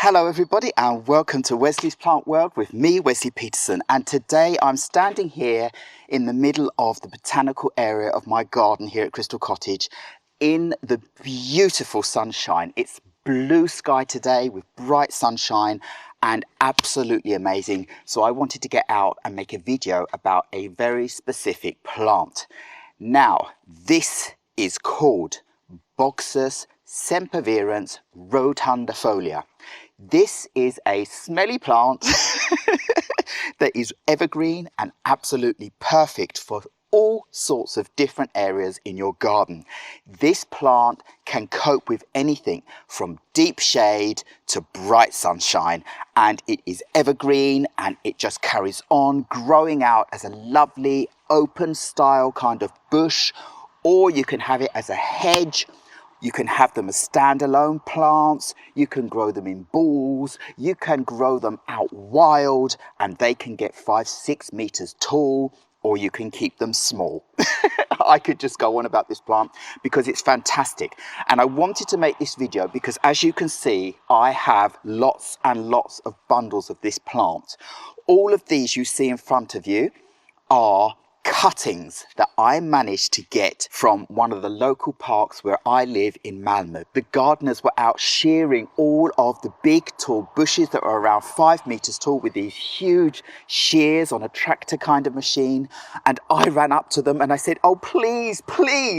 Hello everybody and welcome to Wesley's Plant World with me, Wesley Peterson, and today I'm standing here in the middle of the botanical area of my garden here at Crystal Cottage in the beautiful sunshine. It's blue sky today with bright sunshine and absolutely amazing, so I wanted to get out and make a video about a very specific plant. Now this is called Buxus sempervirens Rotundifolia. This is a smelly plant that is evergreen and absolutely perfect for all sorts of different areas in your garden. This plant can cope with anything from deep shade to bright sunshine, and it is evergreen and it just carries on growing out as a lovely open style kind of bush, or you can have it as a hedge. You can have them as standalone plants, you can grow them in balls, you can grow them out wild and they can get 5-6 meters tall, or you can keep them small. I could just go on about this plant because it's fantastic. And I wanted to make this video because, as you can see, I have lots and lots of bundles of this plant. All of these you see in front of you are cuttings that I managed to get from one of the local parks where I live in Malmö. The gardeners were out shearing all of the big tall bushes that were around 5 meters tall with these huge shears on a tractor kind of machine, and I ran up to them and I said, oh please,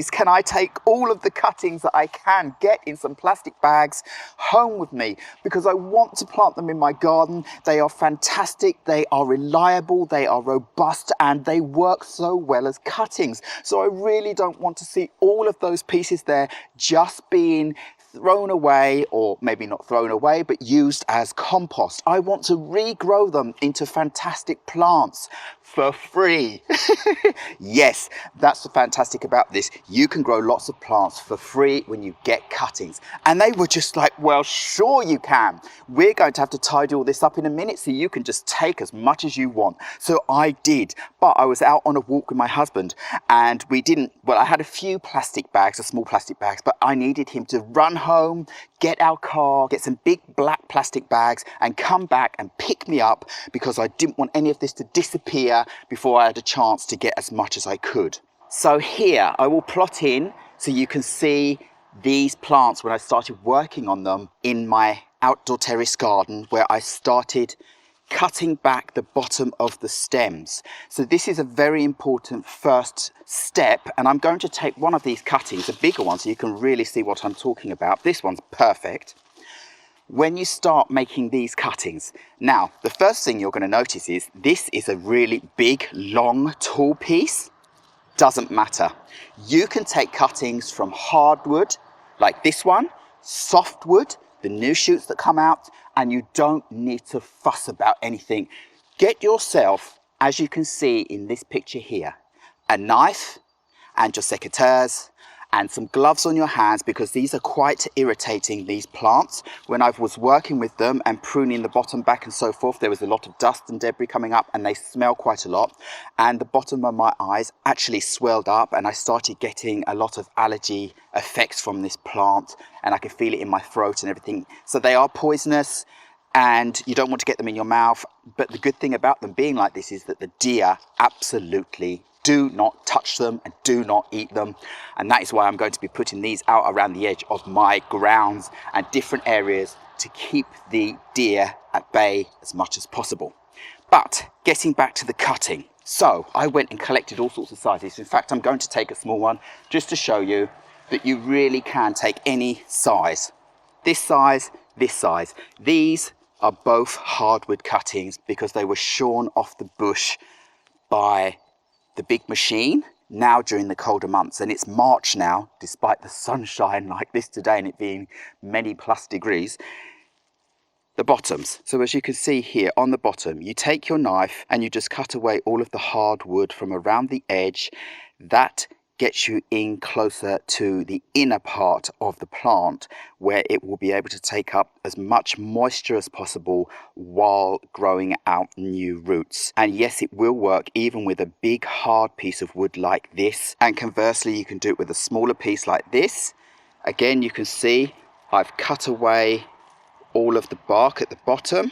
can I take all of the cuttings that I can get in some plastic bags home with me, because I want to plant them in my garden. They are fantastic, they are reliable, they are robust, and they work so well as cuttings. So I really don't want to see all of those pieces there just being thrown away, or maybe not thrown away, but used as compost. I want to regrow them into fantastic plants for free. Yes, that's the fantastic about this. You can grow lots of plants for free when you get cuttings. And they were just like, well, sure you can. We're going to have to tidy all this up in a minute, so you can just take as much as you want. So I did, but I was out on a walk with my husband and I had a few plastic bags, small plastic bags, but I needed him to run home, get our car, get some big black plastic bags and come back and pick me up, because I didn't want any of this to disappear before I had a chance to get as much as I could. So here I will plot in so you can see these plants when I started working on them in my outdoor terrace garden, where I started cutting back the bottom of the stems. So this is a very important first step, and I'm going to take one of these cuttings, a bigger one, so you can really see what I'm talking about. This one's perfect. When you start making these cuttings, now the first thing you're going to notice is this is a really big, long, tall piece. Doesn't matter. You can take cuttings from hardwood like this one, softwood, the new shoots that come out, and you don't need to fuss about anything. Get yourself, as you can see in this picture here, a knife and your secateurs and some gloves on your hands, because these are quite irritating, these plants. When I was working with them and pruning the bottom back and so forth, there was a lot of dust and debris coming up and they smell quite a lot, and the bottom of my eyes actually swelled up and I started getting a lot of allergy effects from this plant, and I could feel it in my throat and everything. So they are poisonous and you don't want to get them in your mouth, but the good thing about them being like this is that the deer absolutely do not touch them and do not eat them, and that is why I'm going to be putting these out around the edge of my grounds and different areas to keep the deer at bay as much as possible. But getting back to the cutting, so I went and collected all sorts of sizes. In fact, I'm going to take a small one just to show you that you really can take any size. This size, this size. These are both hardwood cuttings because they were shorn off the bush by the big machine now during the colder months, and it's March now, despite the sunshine like this today and it being many plus degrees. The bottoms, so as you can see here on the bottom, you take your knife and you just cut away all of the hardwood from around the edge. That gets you in closer to the inner part of the plant, where it will be able to take up as much moisture as possible while growing out new roots. And yes, it will work even with a big hard piece of wood like this, and conversely you can do it with a smaller piece like this. Again, you can see I've cut away all of the bark at the bottom,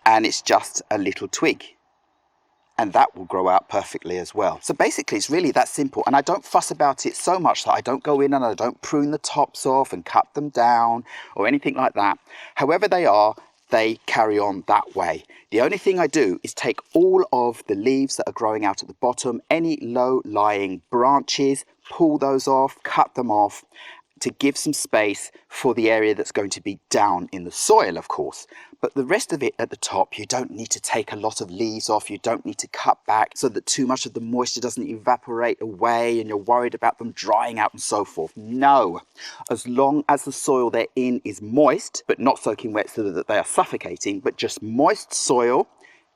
and it's just a little twig. And that will grow out perfectly as well. So basically it's really that simple, and I don't fuss about it so much that I don't go in and I don't prune the tops off and cut them down or anything like that. However they are, they carry on that way. The only thing I do is take all of the leaves that are growing out at the bottom, any low-lying branches, pull those off, cut them off, to give some space for the area that's going to be down in the soil, of course. But the rest of it at the top, you don't need to take a lot of leaves off, you don't need to cut back so that too much of the moisture doesn't evaporate away and you're worried about them drying out and so forth. No, as long as the soil they're in is moist, but not soaking wet so that they are suffocating, but just moist soil,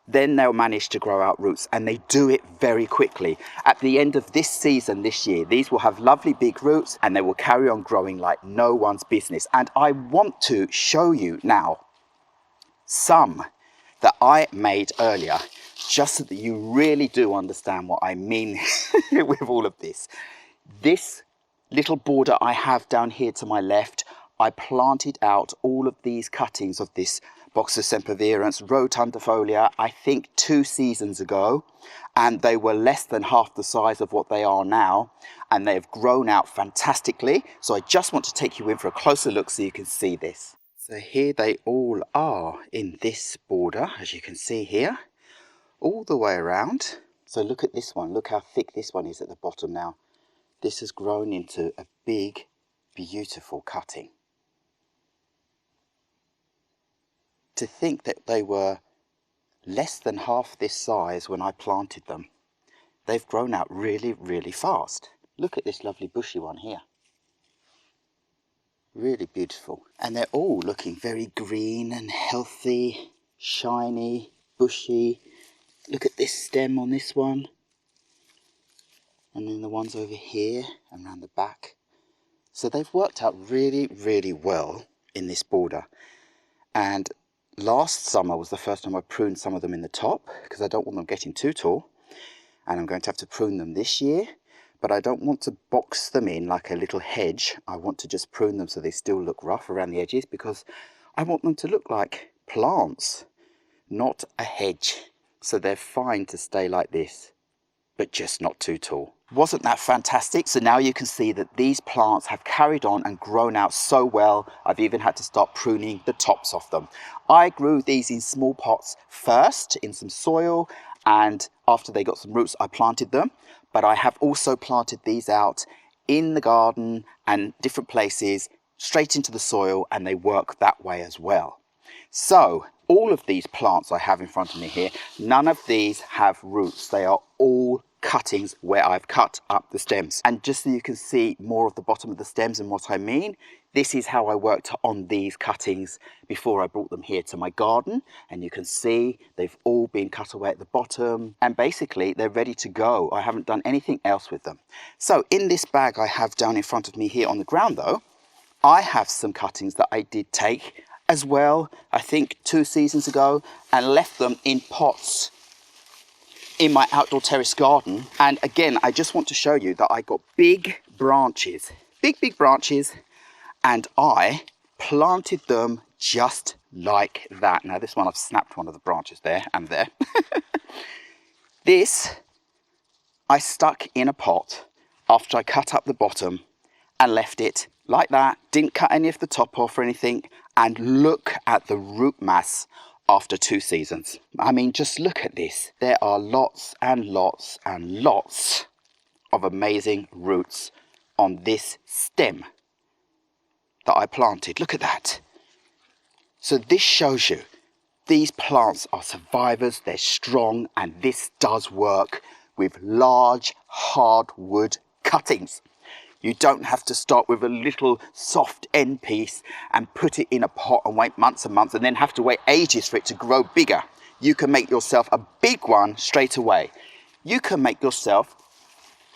then they'll manage to grow out roots, and they do it very quickly. At the end of this season, this year, these will have lovely big roots and they will carry on growing like no one's business. And I want to show you now some that I made earlier, just so that you really do understand what I mean with all of this. This little border I have down here to my left, I planted out all of these cuttings of this Buxus sempervirens Rotundifolia, I think 2 seasons ago, and they were less than half the size of what they are now, and they have grown out fantastically. So I just want to take you in for a closer look so you can see this. So here they all are in this border, as you can see here, all the way around. So look at this one, look how thick this one is at the bottom now. This has grown into a big, beautiful cutting. To think that they were less than half this size when I planted them. They've grown out really, really fast. Look at this lovely bushy one here. Really beautiful. And they're all looking very green and healthy, shiny, bushy. Look at this stem on this one. And then the ones over here and around the back. So they've worked out really, really well in this border. And last summer was the first time I pruned some of them in the top, because I don't want them getting too tall, and I'm going to have to prune them this year, but I don't want to box them in like a little hedge. I want to just prune them so they still look rough around the edges, because I want them to look like plants, not a hedge. So they're fine to stay like this, but just not too tall. Wasn't that fantastic? So now you can see that these plants have carried on and grown out so well, I've even had to start pruning the tops off them. I grew these in small pots first, in some soil, and after they got some roots, I planted them. But I have also planted these out in the garden and different places, straight into the soil, and they work that way as well. So all of these plants I have in front of me here, none of these have roots. They are all cuttings where I've cut up the stems. And just so you can see more of the bottom of the stems and what I mean, this is how I worked on these cuttings before I brought them here to my garden. And you can see they've all been cut away at the bottom, and basically they're ready to go. I haven't done anything else with them. So in this bag I have down in front of me here on the ground though, I have some cuttings that I did take as well, I think 2 seasons ago, and left them in pots in my outdoor terrace garden. And again, I just want to show you that I got big branches, big branches, and I planted them just like that. Now this one, I've snapped one of the branches there and there. This I stuck in a pot after I cut up the bottom and left it like that. Didn't cut any of the top off or anything. And look at the root mass after 2 seasons. I mean, just look at this. There are lots and lots and lots of amazing roots on this stem that I planted. Look at that. So this shows you these plants are survivors, they're strong, and this does work with large hardwood cuttings. You don't have to start with a little soft end piece and put it in a pot and wait months and months and then have to wait ages for it to grow bigger. You can make yourself a big one straight away. You can make yourself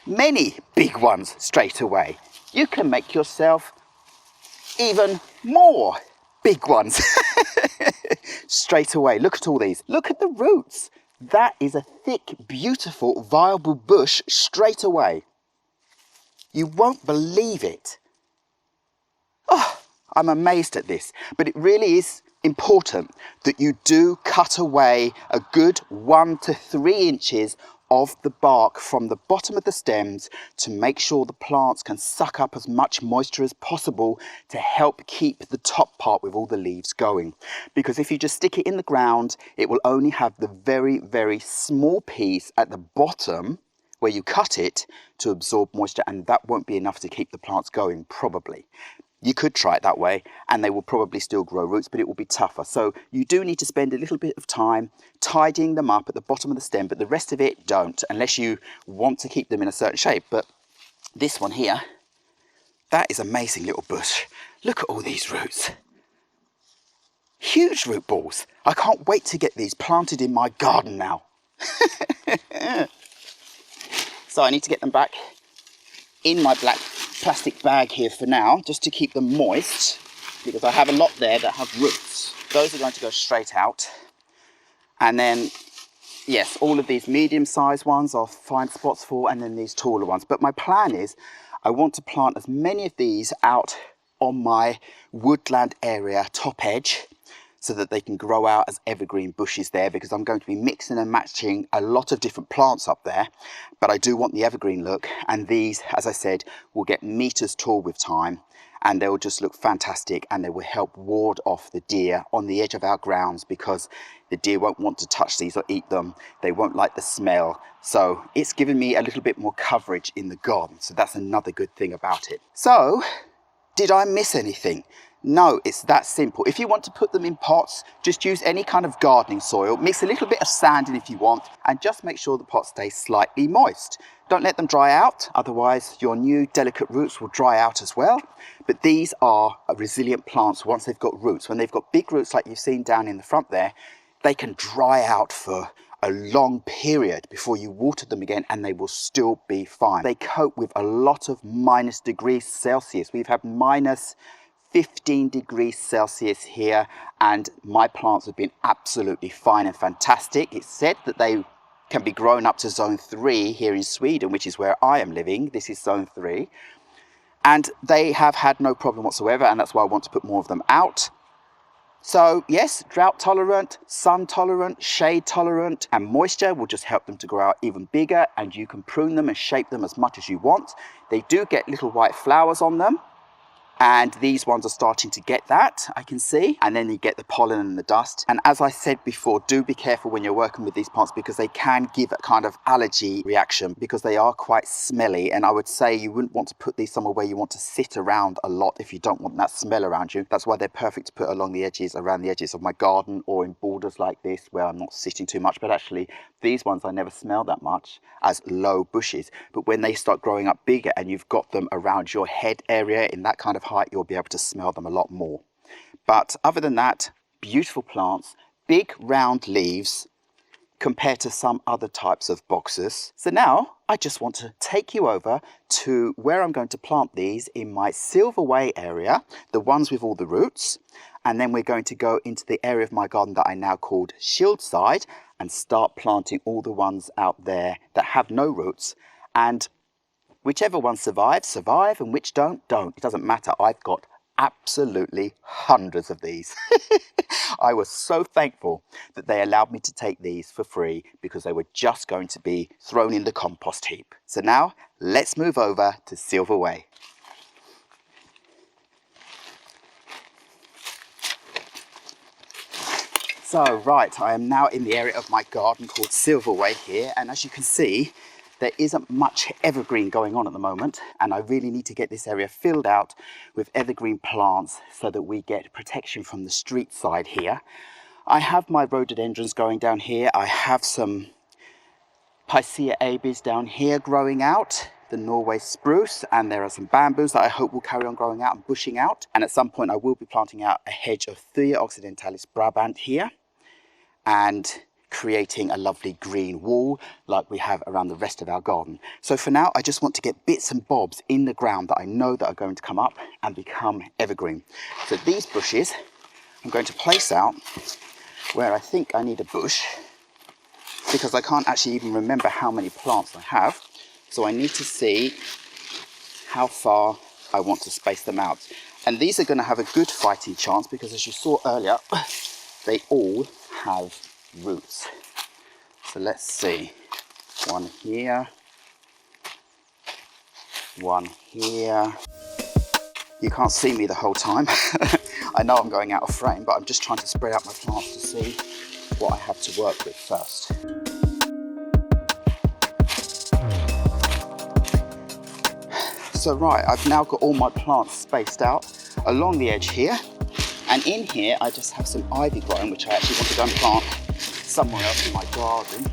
many big ones straight away. You can make yourself even more big ones straight away. Look at all these. Look at the roots. That is a thick, beautiful, viable bush straight away. You won't believe it. Oh, I'm amazed at this, but it really is important that you do cut away a good 1 to 3 inches of the bark from the bottom of the stems to make sure the plants can suck up as much moisture as possible to help keep the top part with all the leaves going. Because if you just stick it in the ground, it will only have the very, very small piece at the bottom where you cut it to absorb moisture, and that won't be enough to keep the plants going, probably. You could try it that way and they will probably still grow roots, but it will be tougher. So you do need to spend a little bit of time tidying them up at the bottom of the stem, but the rest of it don't, unless you want to keep them in a certain shape. But this one here, that is an amazing little bush. Look at all these roots. Huge root balls. I can't wait to get these planted in my garden now. So I need to get them back in my black plastic bag here for now, just to keep them moist, because I have a lot there that have roots. Those are going to go straight out. And then, yes, all of these medium-sized ones I'll find spots for, and then these taller ones. But my plan is I want to plant as many of these out on my woodland area top edge, so that they can grow out as evergreen bushes there, because I'm going to be mixing and matching a lot of different plants up there. But I do want the evergreen look, and these, as I said, will get meters tall with time, and they will just look fantastic, and they will help ward off the deer on the edge of our grounds, because the deer won't want to touch these or eat them. They won't like the smell. So it's given me a little bit more coverage in the garden. So that's another good thing about it. So did I miss anything? No, it's that simple. If you want to put them in pots, just use any kind of gardening soil. Mix a little bit of sand in if you want, and just make sure the pot stays slightly moist. Don't let them dry out, otherwise your new delicate roots will dry out as well. But these are resilient plants once they've got roots. When they've got big roots like you've seen down in the front there, they can dry out for a long period before you water them again, and they will still be fine. They cope with a lot of minus degrees Celsius. We've had minus 15 degrees Celsius here, and my plants have been absolutely fine and fantastic. It's said that they can be grown up to zone 3 here in Sweden, which is where I am living. This is zone 3, and they have had no problem whatsoever, and that's why I want to put more of them out. So yes, drought tolerant, sun tolerant, shade tolerant, and moisture will just help them to grow out even bigger, and you can prune them and shape them as much as you want. They do get little white flowers on them, and these ones are starting to get that, I can see. And then you get the pollen and the dust. And as I said before, do be careful when you're working with these plants, because they can give a kind of allergy reaction, because they are quite smelly. And I would say you wouldn't want to put these somewhere where you want to sit around a lot if you don't want that smell around you. That's why they're perfect to put along the edges, around the edges of my garden, or in borders like this where I'm not sitting too much. But actually, these ones I never smell that much as low bushes. But when they start growing up bigger and you've got them around your head area in that kind of height, you'll be able to smell them a lot more. But other than that, beautiful plants, big round leaves compared to some other types of boxes. So now I just want to take you over to where I'm going to plant these in my Silverway area, the ones with all the roots. And then we're going to go into the area of my garden that I now called Shieldside, and start planting all the ones out there that have no roots. And whichever ones survive, survive, and which don't. It doesn't matter. I've got absolutely hundreds of these. I was so thankful that they allowed me to take these for free, because they were just going to be thrown in the compost heap. So now let's move over to Silverway. So right, I am now in the area of my garden called Silverway here, and as you can see, there isn't much evergreen going on at the moment, and I really need to get this area filled out with evergreen plants so that we get protection from the street side here. I have my rhododendrons growing down here. I have some Picea abies down here growing out, the Norway spruce, and there are some bamboos that I hope will carry on growing out and bushing out. And at some point I will be planting out a hedge of Thea occidentalis Brabant here, and creating a lovely green wall like we have around the rest of our garden. So for now, I just want to get bits and bobs in the ground that I know that are going to come up and become evergreen. So these bushes I'm going to place out where I think I need a bush, because I can't actually even remember how many plants I have. So I need to see how far I want to space them out. And these are going to have a good fighting chance because, as you saw earlier, they all have roots. So let's see. One here. One here. You can't see me the whole time. I know I'm going out of frame, but I'm just trying to spread out my plants to see what I have to work with first. So right, I've now got all my plants spaced out along the edge here. And in here, I just have some ivy growing, which I actually want to go and plant somewhere else in my garden,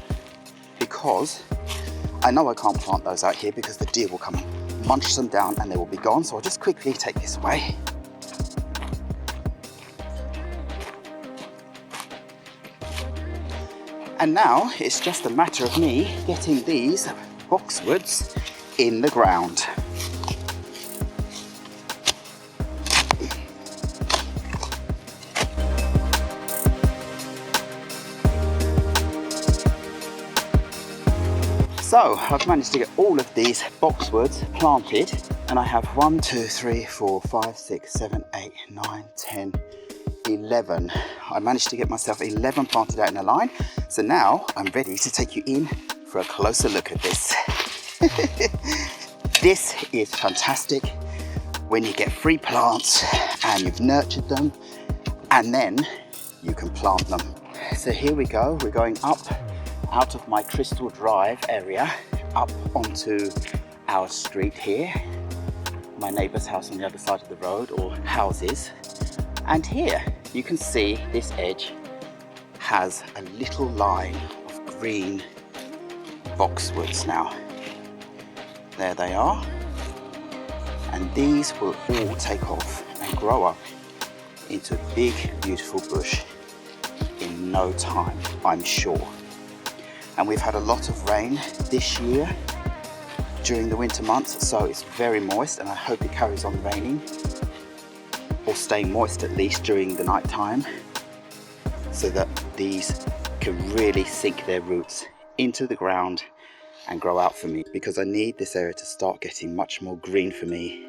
because I know I can't plant those out here because the deer will come and munch them down and they will be gone. So I'll just quickly take this away. And now it's just a matter of me getting these boxwoods in the ground. So I've managed to get all of these boxwoods planted, and I have 1, 2, 3, 4, 5, 6, 7, 8, 9, 10, 11. I managed to get myself 11 planted out in a line. So now I'm ready to take you in for a closer look at this. This is fantastic when you get free plants and you've nurtured them and then you can plant them. So here we go, we're going up out of my Crystal Drive area up onto our street here, my neighbour's house on the other side of the road, or houses. And here you can see this edge has a little line of green boxwoods now. There they are. And these will all take off and grow up into a big, beautiful bush in no time, I'm sure. And we've had a lot of rain this year during the winter months, so it's very moist, and I hope it carries on raining, or staying moist at least during the night time, so that these can really sink their roots into the ground and grow out for me, because I need this area to start getting much more green for me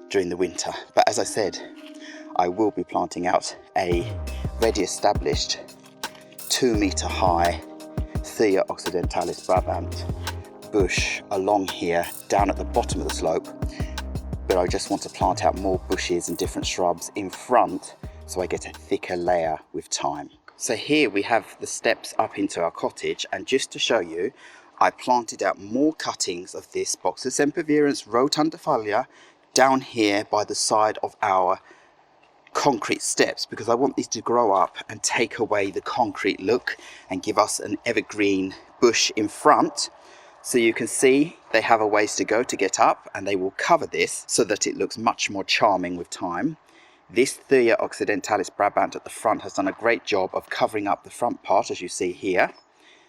during the winter. But as I said, I will be planting out a ready established 2 meter high Thea occidentalis Brabant bush along here down at the bottom of the slope, but I just want to plant out more bushes and different shrubs in front so I get a thicker layer with time. So here we have the steps up into our cottage, and just to show you, I planted out more cuttings of this Buxus sempervirens Rotundifolia down here by the side of our concrete steps, because I want these to grow up and take away the concrete look and give us an evergreen bush in front. So you can see they have a ways to go to get up, and they will cover this so that it looks much more charming with time. This Thea occidentalis Brabant at the front has done a great job of covering up the front part, as you see here.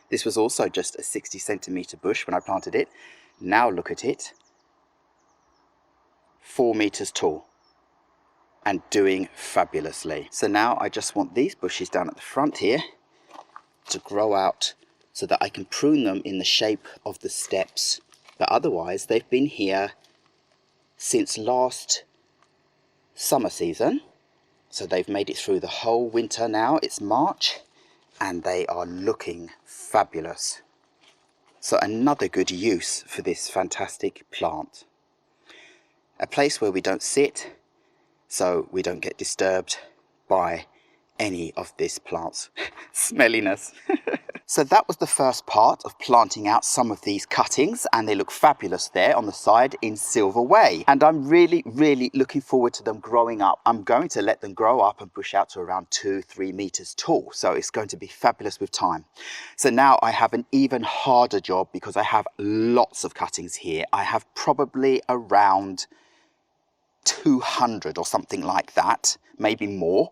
This was also just a 60 centimeter bush when I planted it. Now look at it, 4 meters tall and doing fabulously. So now I just want these bushes down at the front here to grow out so that I can prune them in the shape of the steps. But otherwise, they've been here since last summer season. So they've made it through the whole winter now. It's March and they are looking fabulous. So another good use for this fantastic plant. A place where we don't sit, so we don't get disturbed by any of this plant's smelliness. So that was the first part of planting out some of these cuttings, and they look fabulous there on the side in Silver Way. And I'm really looking forward to them growing up. I'm going to let them grow up and push out to around 2-3 meters tall. So it's going to be fabulous with time. So now I have an even harder job because I have lots of cuttings here. I have probably around 200 or something like that, maybe more,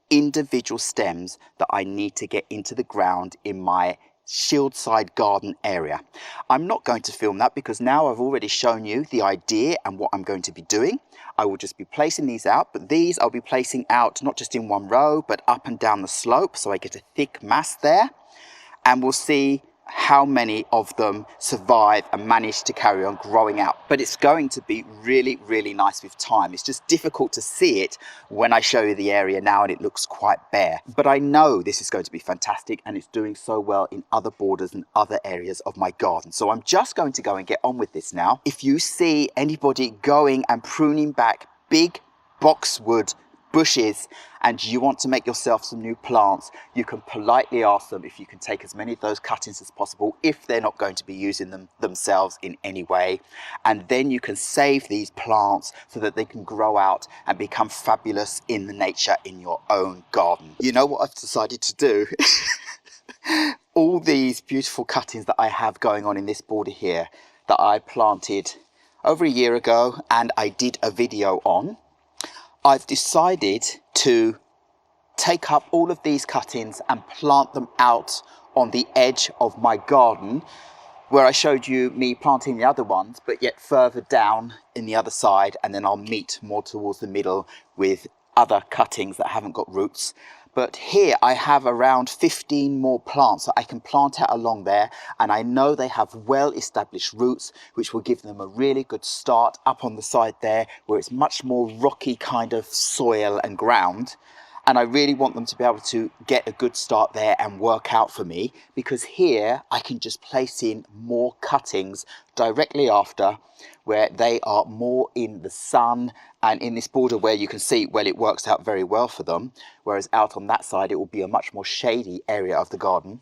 individual stems that I need to get into the ground in my Shieldside garden area. I'm not going to film that because now I've already shown you the idea and what I'm going to be doing. I will just be placing these out, but these I'll be placing out not just in one row, but up and down the slope, so I get a thick mass there. And we'll see how many of them survive and manage to carry on growing out. But it's going to be really, really nice with time. It's just difficult to see it when I show you the area now and it looks quite bare. But I know this is going to be fantastic, and it's doing so well in other borders and other areas of my garden. So I'm just going to go and get on with this now. If you see anybody going and pruning back big boxwood bushes and you want to make yourself some new plants, you can politely ask them if you can take as many of those cuttings as possible if they're not going to be using them themselves in any way, and then you can save these plants so that they can grow out and become fabulous in the nature in your own garden. You know what I've decided to do? All these beautiful cuttings that I have going on in this border here that I planted over a year ago and I did a video on, I've decided to take up all of these cuttings and plant them out on the edge of my garden, where I showed you me planting the other ones, but yet further down in the other side, and then I'll meet more towards the middle with other cuttings that haven't got roots. But here I have around 15 more plants that I can plant out along there, and I know they have well-established roots which will give them a really good start up on the side there where it's much more rocky kind of soil and ground. And I really want them to be able to get a good start there and work out for me, because here I can just place in more cuttings directly after, where they are more in the sun and in this border where you can see, well, it works out very well for them, whereas out on that side it will be a much more shady area of the garden.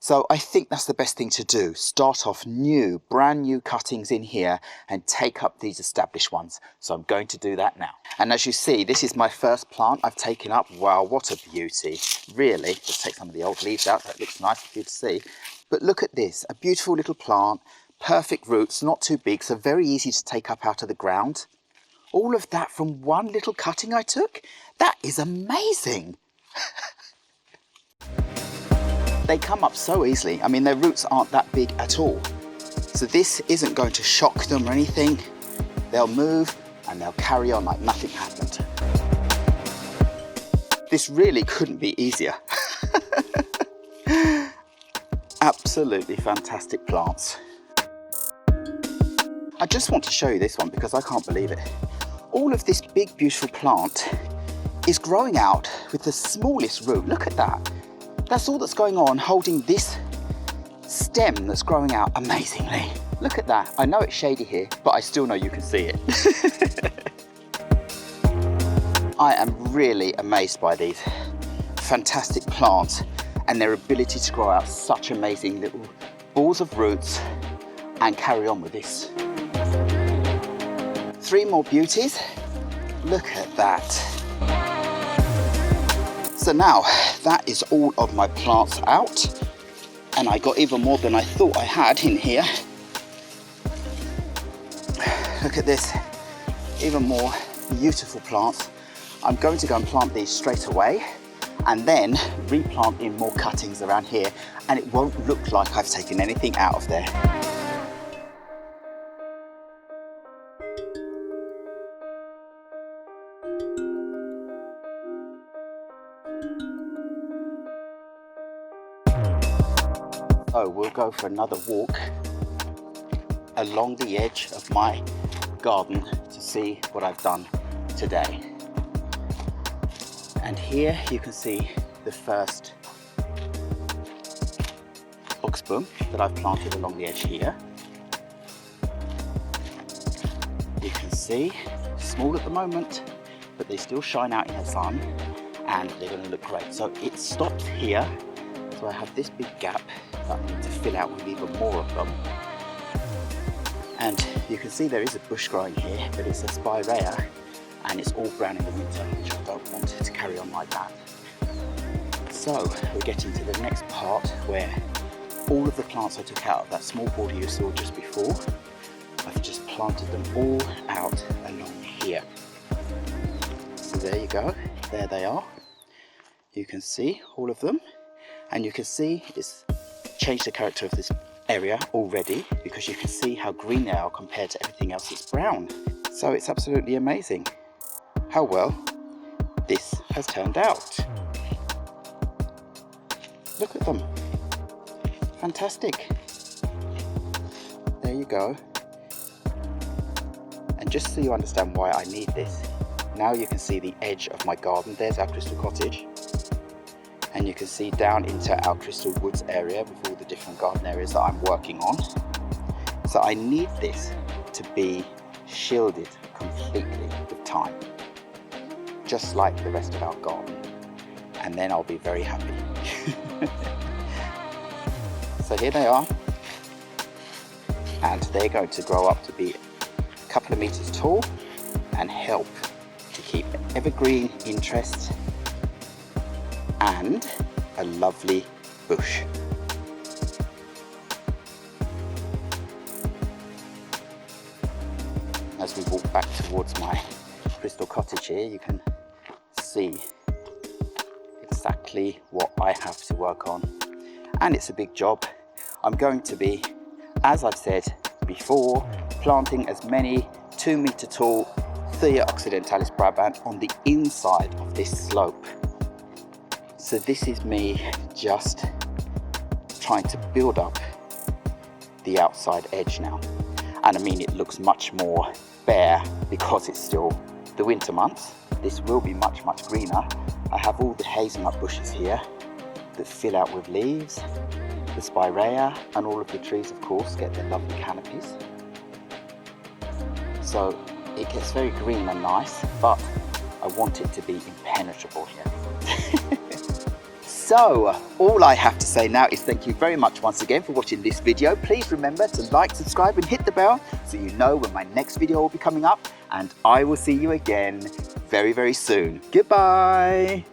So I think that's the best thing to do. Start off new, brand new cuttings in here and take up these established ones. So I'm going to do that now. And as you see, this is my first plant I've taken up. Wow, what a beauty. Really, just take some of the old leaves out. That looks nice for you to see. But look at this, a beautiful little plant, perfect roots, not too big, so very easy to take up out of the ground. All of that from one little cutting I took? That is amazing. They come up so easily. I mean, their roots aren't that big at all. So this isn't going to shock them or anything. They'll move and they'll carry on like nothing happened. This really couldn't be easier. Absolutely fantastic plants. I just want to show you this one because I can't believe it. All of this big, beautiful plant is growing out with the smallest root. Look at that. That's all that's going on, holding this stem that's growing out amazingly. Look at that. I know it's shady here, but I still know you can see it. I am really amazed by these fantastic plants and their ability to grow out such amazing little balls of roots and carry on with this. 3 more beauties. Look at that. So now that is all of my plants out, and I got even more than I thought I had in here. Look at this, even more beautiful plants. I'm going to go and plant these straight away and then replant in more cuttings around here, and it won't look like I've taken anything out of there. So we'll go for another walk along the edge of my garden to see what I've done today. And here you can see the first oxboom that I've planted along the edge here. You can see, small at the moment, but they still shine out in the sun and they're going to look great. So it stops here, so I have this big gap that I need to fill out with even more of them. And you can see there is a bush growing here, but it's a spirea and it's all brown in the winter, which I don't want to carry on like that. So we're getting to the next part where all of the plants I took out of that small border you saw just before, I've just planted them all out along here. So there you go, there they are. You can see all of them, and you can see it's changed the character of this area already, because you can see how green they are compared to everything else that's brown. So it's absolutely amazing how well this has turned out. Look at them. fantastic. There you go. And just so you understand why I need this, now you can see the edge of my garden. There's our Crystal Cottage. And you can see down into our Crystal Woods area with all the different garden areas that I'm working on. So I need this to be shielded completely with time, just like the rest of our garden. And then I'll be very happy. So here they are. And they're going to grow up to be a couple of meters tall and help to keep evergreen interest and a lovely bush. As we walk back towards my Crystal Cottage here, you can see exactly what I have to work on. And it's a big job. I'm going to be, as I've said before, planting as many 2 meter tall Thea occidentalis brabant on the inside of this slope. So this is me just trying to build up the outside edge now. And I mean, it looks much more bare because it's still the winter months. This will be much greener. I have all the hazelnut bushes here that fill out with leaves. The spirea and all of the trees, of course, get their lovely canopies. So it gets very green and nice, but I want it to be impenetrable here. So, all I have to say now is thank you very much once again for watching this video. Please remember to like, subscribe and hit the bell so you know when my next video will be coming up, and I will see you again very soon. Goodbye!